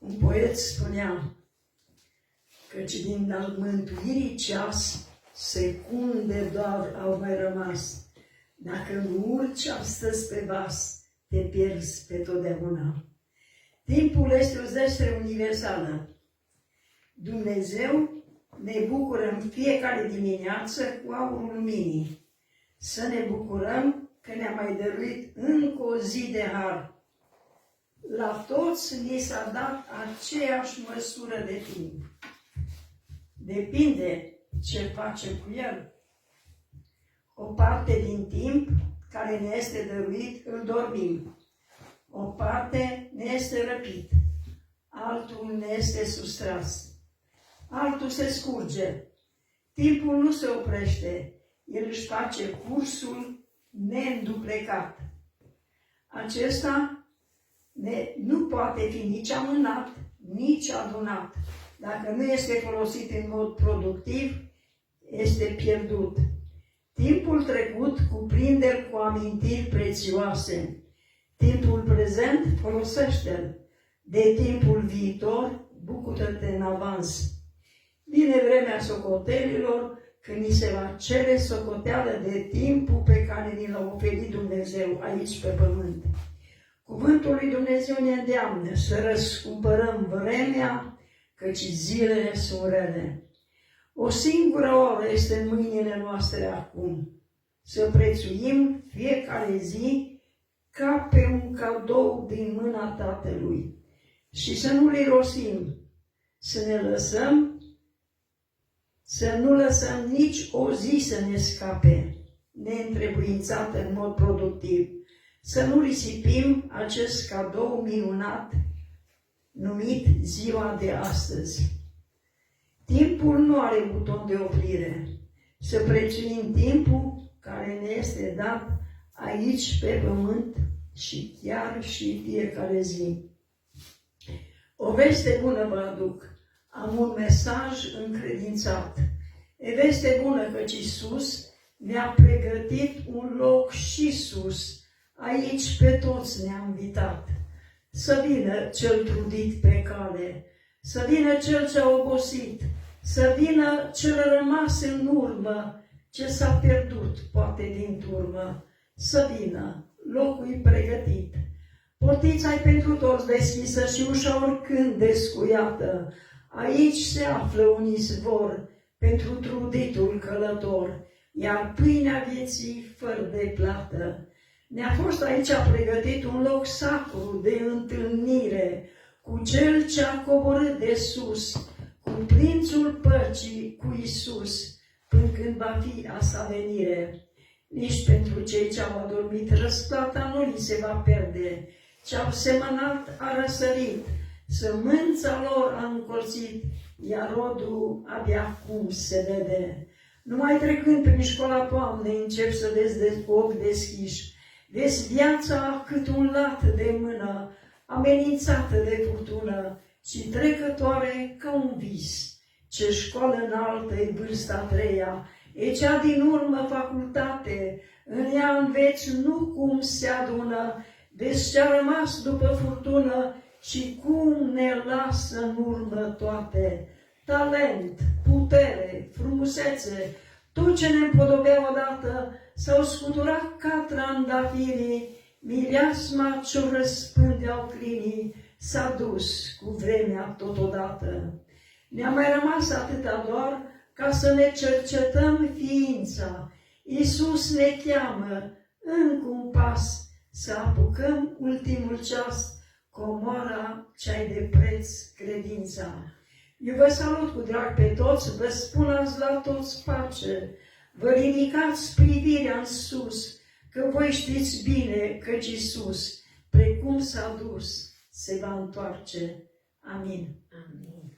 Un poet spunea căci din al mântuirii ceas, secunde doar au mai rămas. Dacă nu urci astăzi pe vas, te pierzi pe totdeauna. Timpul este o zestre universală. Dumnezeu ne bucură în fiecare dimineață cu aurul luminii. Să ne bucurăm că ne-a mai dăruit încă o zi de har. La toți ni s-a dat aceeași măsură de timp. Depinde ce facem cu el. O parte din timp care ne este dăruit îl dormim. O parte ne este răpit. Altul ne este sustras. Altul se scurge. Timpul nu se oprește. El își face cursul neînduplecat. Acesta nu poate fi nici amânat, nici adunat. Dacă nu este folosit în mod productiv, este pierdut. Timpul trecut cuprinde cu amintiri prețioase. Timpul prezent, folosește-l. De timpul viitor, bucură-te în avans. Vine vremea socotelilor, când ni se va cere socoteală de timpul pe care ni l-a oferit Dumnezeu aici pe pământ. Cuvântul lui Dumnezeu ne îndeamnă să răscumpărăm vremea, căci zilele sunt rele. O singură oră este în mâinile noastre acum. Să prețuim fiecare zi ca pe un cadou din mâna Tatălui. Și să nu-l irosim, să nu lăsăm nici o zi să ne scape, neîntrebuințată în mod productiv. Să nu risipim acest cadou minunat numit ziua de astăzi. Timpul nu are buton de oprire. Să prețuim timpul care ne este dat aici pe pământ și chiar și fiecare zi. O veste bună vă aduc. Am un mesaj încredințat. E veste bună căci Iisus ne-a pregătit un loc și sus. Aici pe toți ne-a invitat. Să vină cel trudit pe cale, să vină cel ce a obosit, să vină cel rămas în urmă, ce s-a pierdut, poate din turmă. Să vină, locul pregătit. Portița-i pentru toți deschisă și ușa oricând descuiată. Aici se află un izvor pentru truditul călător, iar pâinea vieții fără de plată. Ne-a fost aici pregătit un loc sacru de întâlnire cu Cel ce a coborât de sus, cu Prințul Păcii, cu Iisus, până când va fi a sa venire. Nici pentru cei ce au adormit răsplata nu li se va pierde, ce au semănat a răsărit, sămânța lor a încolțit, iar rodul abia acum se vede. Numai trecând prin școala toamnei încep să vezi ochi deschiși. Vezi viața cât un lat de mână, amenințată de furtună, ci trecătoare ca un vis. Ce școală înaltă e vârsta a treia, e cea din urmă facultate, în ea înveți nu cum se adună, vezi ce-a rămas după furtună și cum ne lasă în urmă toate. Talent, putere, frumusețe, tot ce ne împodobea odată, s-au scuturat ca trandafirii, mireasma ce-o răspândeau crinii, s-a dus cu vremea totodată. Ne-a mai rămas atâta doar ca să ne cercetăm ființa. Iisus ne cheamă încă un pas, să apucăm ultimul ceas, comora ce-ai de preț credința. Eu vă salut cu drag pe toți, vă spun azi la toți pace. Vă ridicați privirea în sus, că voi știți bine căci Iisus, precum s-a dus, se va întoarce. Amin. Amin.